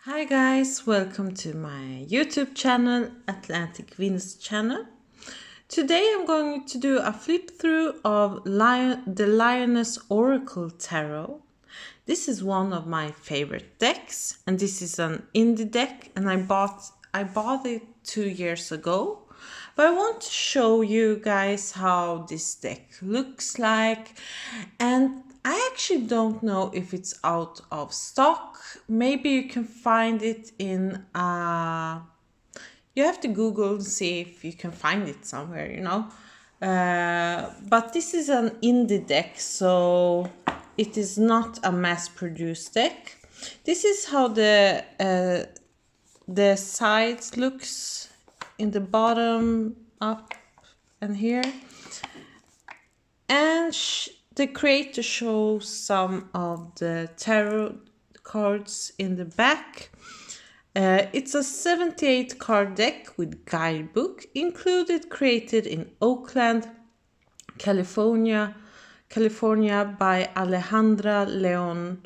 Hi guys, welcome to my YouTube channel, Atlantic Venus channel. Today I'm going to do a flip through of the Lioness Oracle Tarot. This is one of my favorite decks, and this is an indie deck, and I bought it 2 years ago. But I want to show you guys how this deck looks like, and I actually don't know if it's out of stock. Maybe you can find it in you have to Google and see if you can find it somewhere, but this is an indie deck, so it is not a mass-produced deck. This is how the sides looks in the bottom, up, and here. And the creator shows some of the tarot cards in the back. It's a 78 card deck with guidebook included, created in Oakland, California by Alejandra Léon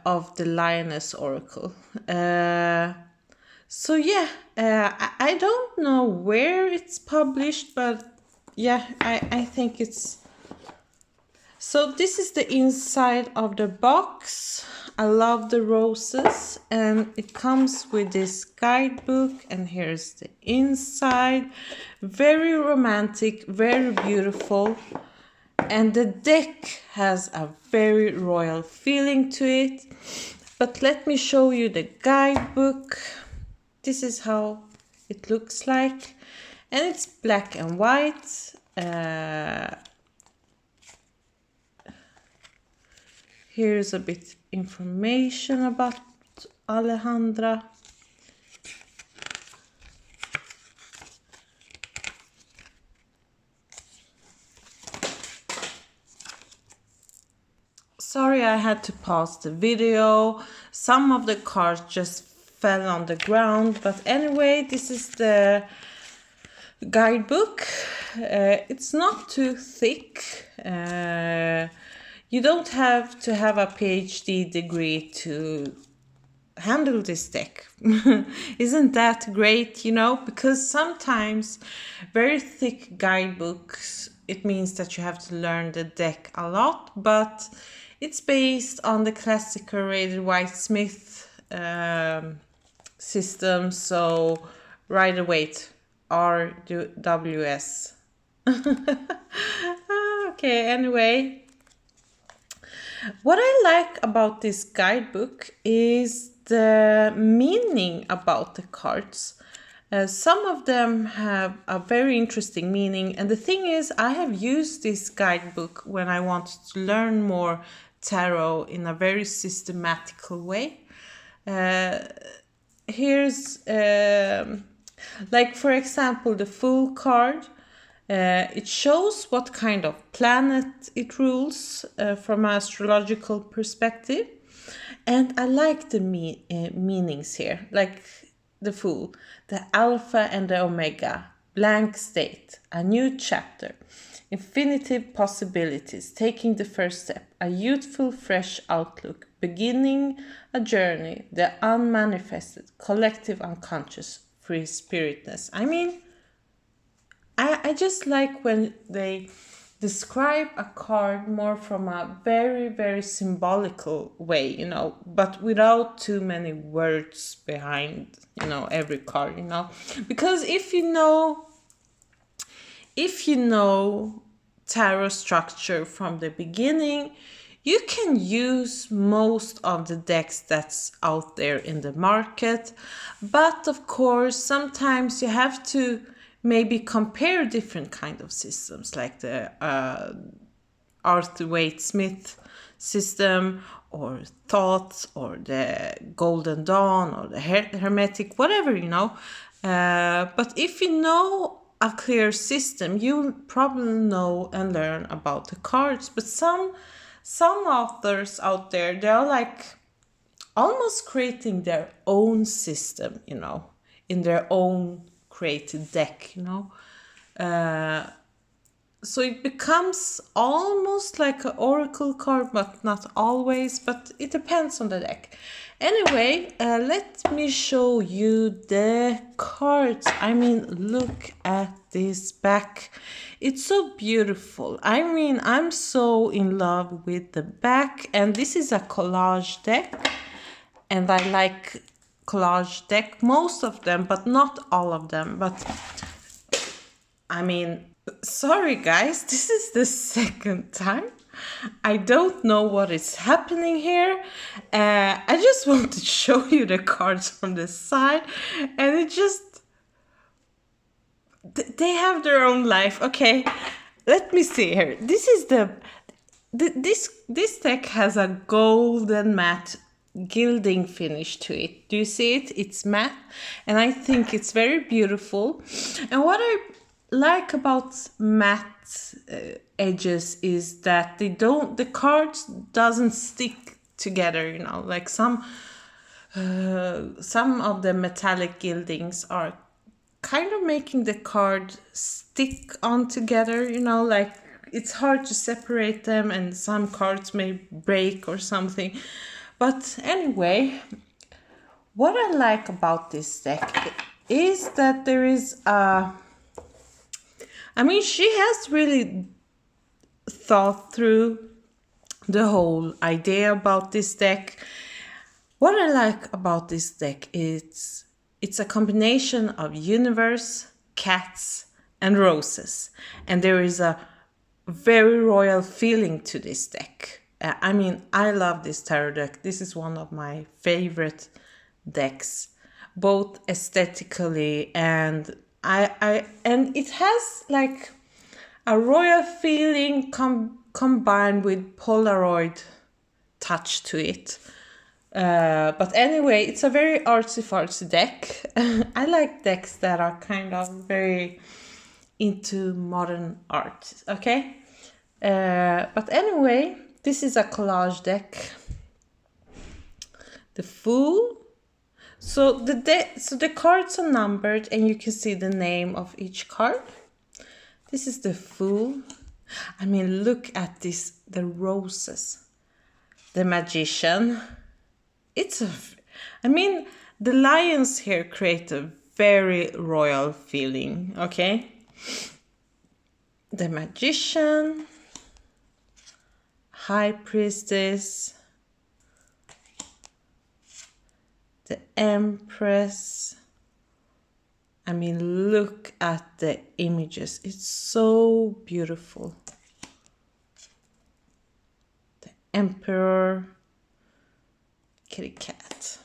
of the Lioness Oracle. So yeah, I don't know where it's published, but yeah, I think it's... So this is the inside of the box. I love the roses, and it comes with this guidebook, and here's the inside. Very romantic, very beautiful, and the deck has a very royal feeling to it. But let me show you the guidebook. This is how it looks like, and it's black and white. Here's a bit information about Alejandra. Sorry, I had to pause the video. Some of the cards just fell on the ground, but anyway, this is the guidebook. It's not too thick. You don't have to have a PhD degree to handle this deck. Isn't that great, Because sometimes very thick guidebooks, it means that you have to learn the deck a lot, but it's based on the classical Rider-Waite-Smith system, so Rider-Waite, RWS. Okay, anyway. What I like about this guidebook is the meaning about the cards. Some of them have a very interesting meaning, and the thing is, I have used this guidebook when I wanted to learn more tarot in a very systematical way. Here's, like for example, the Fool card. It shows what kind of planet it rules from an astrological perspective. And I like the meanings here, like the Fool, the Alpha and the Omega, blank state, a new chapter, infinitive possibilities, taking the first step, a youthful, fresh outlook, beginning a journey, the unmanifested, collective unconscious, free spiritness. I mean, I just like when they describe a card more from a very, very symbolical way, but without too many words behind, every card, Because if you know tarot structure from the beginning, you can use most of the decks that's out there in the market. But of course, sometimes you have to maybe compare different kind of systems, like the Rider-Waite-Smith system, or Thoughts, or the Golden Dawn, or the Hermetic, whatever, But if you know a clear system, you'll probably know and learn about the cards. But some authors out there, they're like almost creating their own system, in their own created deck, so it becomes almost like an oracle card, but not always, but it depends on the deck. Anyway, let me show you the cards. I mean, look at this back. It's so beautiful. I mean, I'm so in love with the back, and this is a collage deck, and I like collage deck, most of them, but not all of them. But I mean, sorry guys, this is the second time. I don't know what is happening here. I just want to show you the cards from the side, and it just, they have their own life. Okay, let me see here. This is this deck has a golden matte gilding finish to it. Do you see it? It's matte, and I think it's very beautiful. And what I like about matte edges is that the cards doesn't stick together, you know, like some of the metallic gildings are kind of making the card stick on together, you know, like it's hard to separate them, and some cards may break or something. But anyway, what I like about this deck is that there is a, I mean, she has really thought through the whole idea about this deck. What I like about this deck is it's a combination of universe, cats, and roses. And there is a very royal feeling to this deck. I mean, I love this tarot deck. This is one of my favorite decks, both aesthetically and and it has like a royal feeling combined with Polaroid touch to it. But anyway, it's a very artsy-fartsy deck. I like decks that are kind of very into modern art, okay? But anyway, this is a collage deck. The Fool. So the cards are numbered, and you can see the name of each card. This is the Fool. I mean, look at this, the roses. The Magician. I mean, the lions here create a very royal feeling, okay? The Magician. High Priestess. The Empress. I mean, look at the images. It's so beautiful. The Emperor. Kitty cat.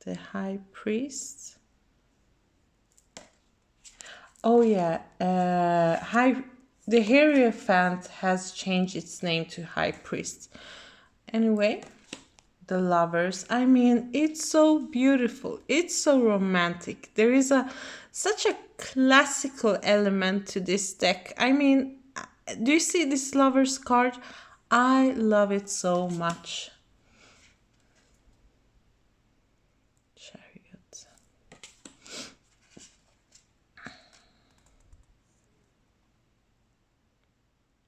The High Priest. Oh yeah, the Hierophant has changed its name to High Priest. Anyway, the Lovers. I mean, it's so beautiful. It's so romantic. There is such a classical element to this deck. I mean, do you see this Lovers card? I love it so much. Chariot.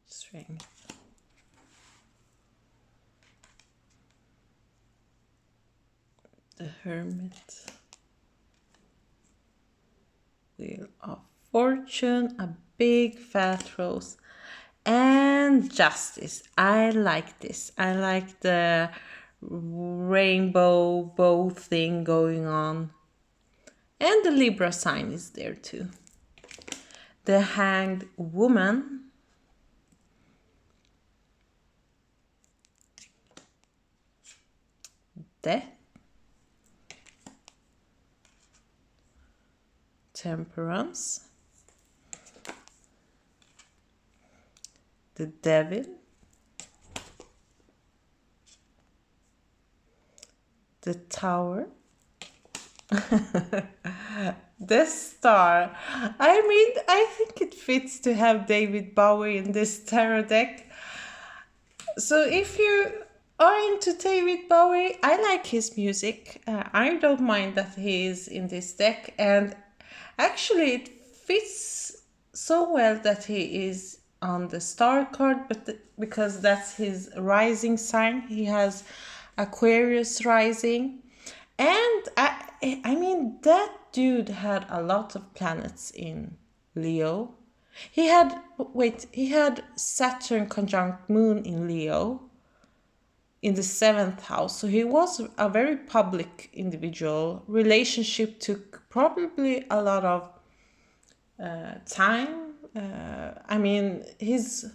Strength. The Hermit. Wheel of Fortune, a big fat rose, and Justice. I like this. I like the rainbow bow thing going on. And the Libra sign is there too. The Hanged Woman. Death. Temperance. The Devil. The Tower. The Star. I mean, I think it fits to have David Bowie in this tarot deck. So if you are into David Bowie, I like his music. I don't mind that he is in this deck, and actually it fits so well that he is on the star card, but because that's his rising sign. He has Aquarius rising. And I mean, that dude had a lot of planets in Leo. He had, wait, he had Saturn conjunct Moon in Leo in the 7th house. So he was a very public individual. Relationship took probably a lot of time. I mean, his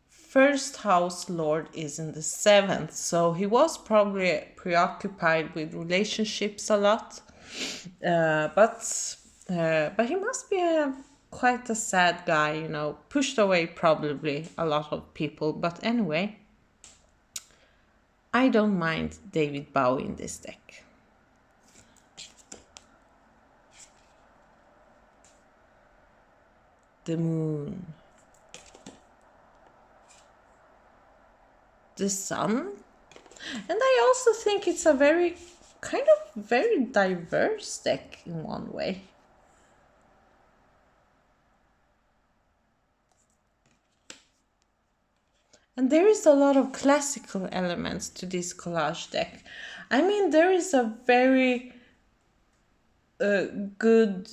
first house lord is in the 7th, so he was probably preoccupied with relationships a lot. But he must be quite a sad guy, you know, pushed away probably a lot of people. But anyway, I don't mind David Bowie in this deck. The moon. The sun. And I also think it's a very diverse deck in one way. And there is a lot of classical elements to this collage deck. I mean, there is a very good,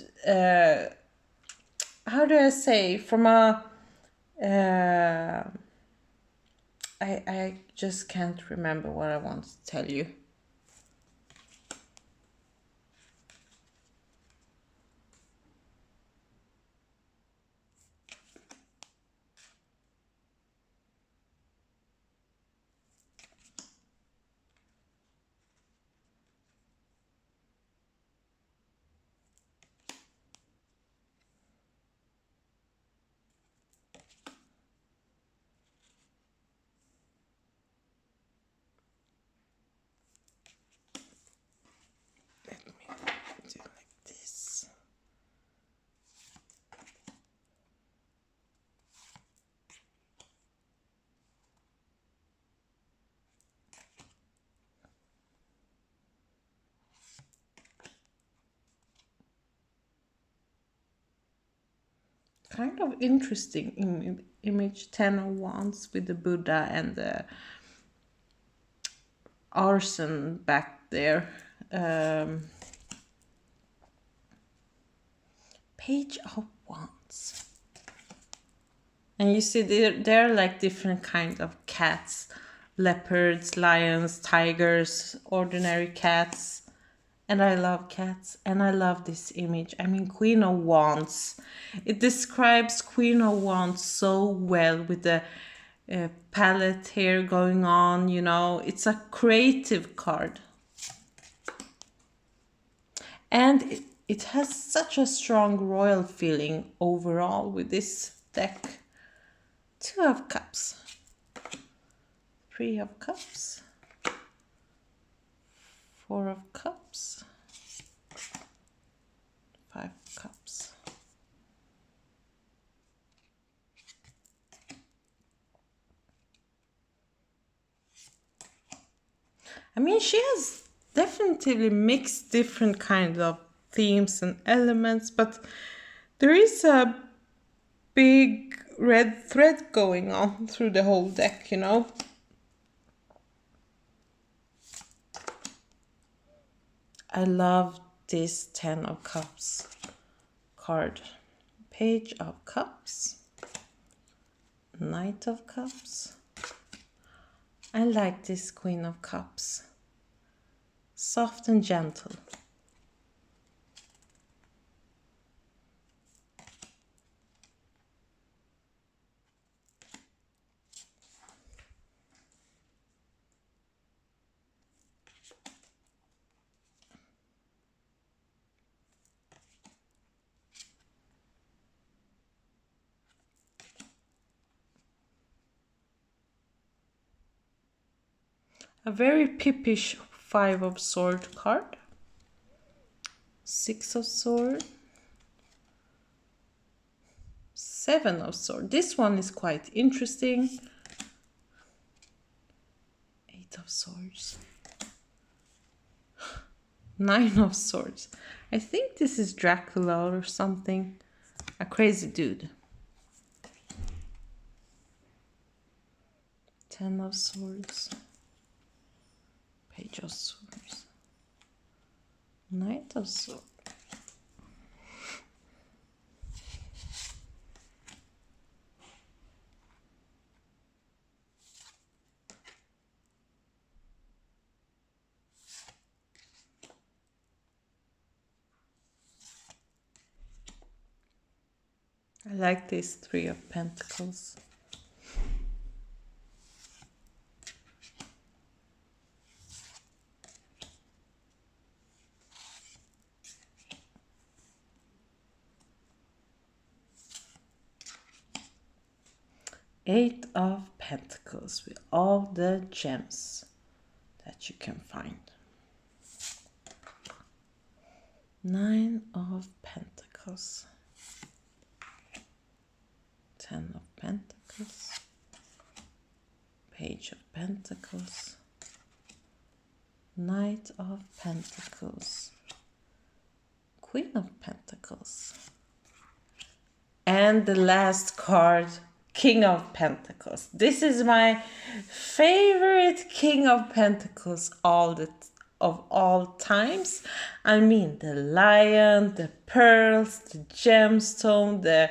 how do I say, from a, I just can't remember what I want to tell you. Kind of interesting image, 10 of Wands with the Buddha and the arson back there. Page of Wands. And you see there are like different kinds of cats. Leopards, lions, tigers, ordinary cats. And I love cats, and I love this image. I mean, Queen of Wands. It describes Queen of Wands so well with the palette here going on, you know. It's a creative card. And it has such a strong royal feeling overall with this deck. 2 of Cups. 3 of Cups. 4 of Cups. 5 of Cups. I mean, she has definitely mixed different kinds of themes and elements, but there is a big red thread going on through the whole deck, you know. I love this 10 of Cups card. Page of Cups. Knight of Cups. I like this Queen of Cups. Soft and gentle. A very pippish 5 of Swords card. 6 of Swords. 7 of Swords. This one is quite interesting. 8 of Swords. Nine of Swords. I think this is Dracula or something. A crazy dude. Ten of Swords. Page of Swords. Knight of Swords. I like this Three of Pentacles. Eight of Pentacles with all the gems that you can find. Nine of Pentacles. Ten of Pentacles. Page of Pentacles. Knight of Pentacles. Queen of Pentacles. And the last card, King of Pentacles. This is my favorite King of Pentacles of all times. I mean, the lion, the pearls, the gemstone, the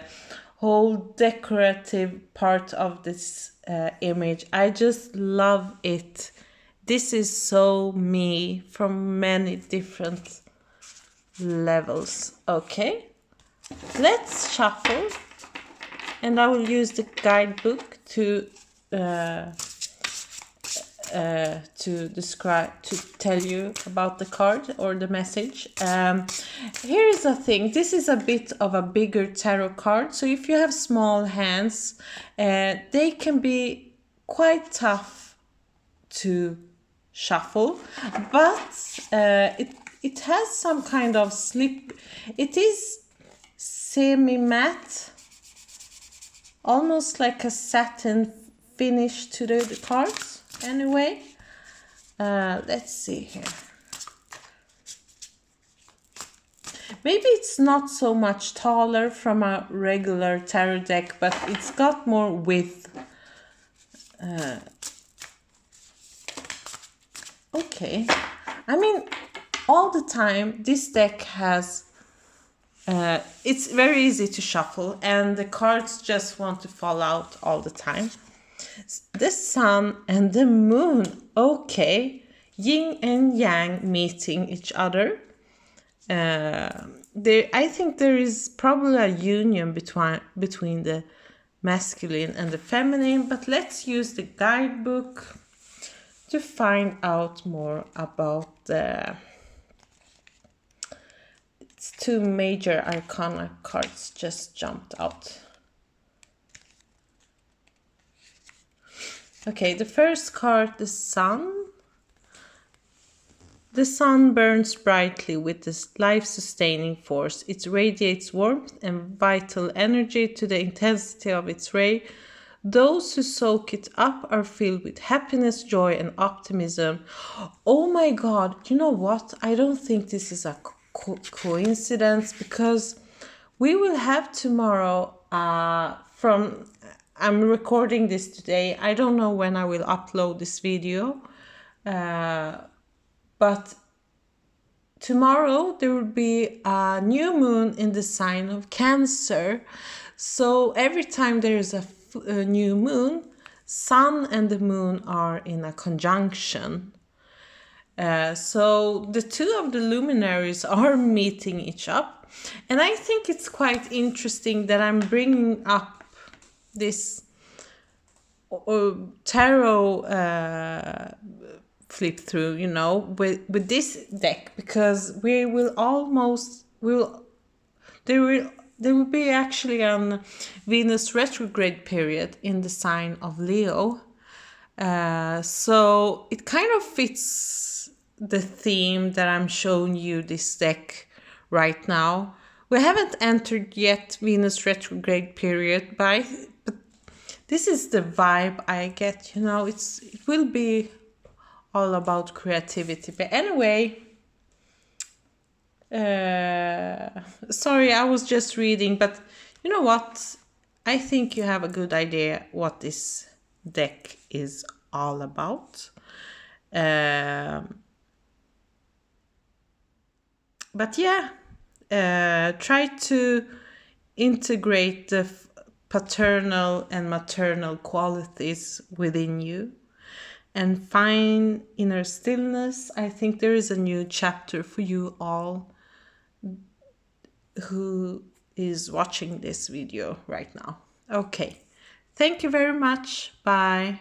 whole decorative part of this image. I just love it. This is so me from many different levels. Okay, let's shuffle. And I will use the guidebook to describe, to tell you about the card or the message. Here is the thing. This is a bit of a bigger tarot card. So if you have small hands, they can be quite tough to shuffle. But it has some kind of slip. It is semi-matte. Almost like a satin finish to the cards. Anyway, let's see here. Maybe it's not so much taller from a regular tarot deck, but it's got more width. Okay, I mean, all the time this deck has it's very easy to shuffle and the cards just want to fall out all the time. The sun and the moon, okay, yin and yang meeting each other. I think there is probably a union between the masculine and the feminine, but let's use the guidebook to find out more about the two major arcana cards just jumped out. Okay, the first card, the sun. The sun burns brightly with this life-sustaining force. It radiates warmth and vital energy to the intensity of its ray. Those who soak it up are filled with happiness, joy, and optimism. Oh my God, you know what? I don't think this is a coincidence, because we will have tomorrow I'm recording this today. I don't know when I will upload this video, but tomorrow there will be a new moon in the sign of Cancer. So every time there is a new moon, sun and the moon are in a conjunction. So the two of the luminaries are meeting each other. And I think it's quite interesting that I'm bringing up this tarot flip through, you know, with this deck, because there will be actually a Venus retrograde period in the sign of Leo. So it kind of fits the theme that I'm showing you this deck right now. We haven't entered yet Venus retrograde period, but this is the vibe I get, you know. It will be all about creativity. But anyway, Sorry, I was just reading, but you know what? I think you have a good idea what this deck is all about. But yeah, try to integrate the paternal and maternal qualities within you and find inner stillness. I think there is a new chapter for you all who is watching this video right now. Okay, thank you very much. Bye.